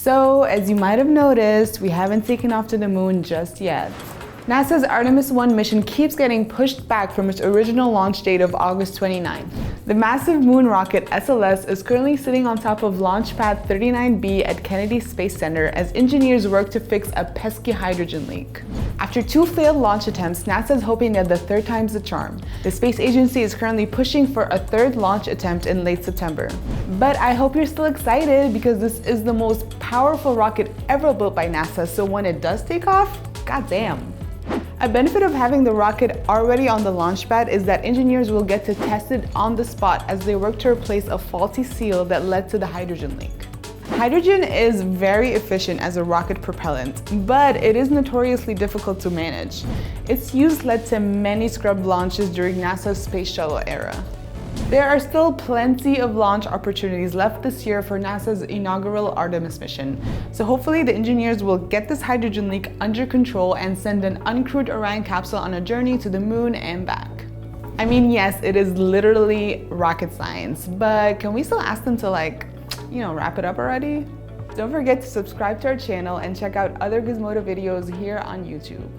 So, as you might have noticed, we haven't taken off to the moon just yet. NASA's Artemis 1 mission keeps getting pushed back from its original launch date of August 29. The massive moon rocket SLS is currently sitting on top of Launch Pad 39B at Kennedy Space Center as engineers work to fix a pesky hydrogen leak. After 2 failed launch attempts, NASA is hoping that the third time's the charm. The space agency is currently pushing for a 3rd launch attempt in late September. But I hope you're still excited because this is the most powerful rocket ever built by NASA, so when it does take off, goddamn. A benefit of having the rocket already on the launch pad is that engineers will get to test it on the spot as they work to replace a faulty seal that led to the hydrogen leak. Hydrogen is very efficient as a rocket propellant, but it is notoriously difficult to manage. Its use led to many scrub launches during NASA's space shuttle era. There are still plenty of launch opportunities left this year for NASA's inaugural Artemis mission, so hopefully the engineers will get this hydrogen leak under control and send an uncrewed Orion capsule on a journey to the moon and back. I mean, yes, it is literally rocket science, but can we still ask them to wrap it up already? Don't forget to subscribe to our channel and check out other Gizmodo videos here on YouTube.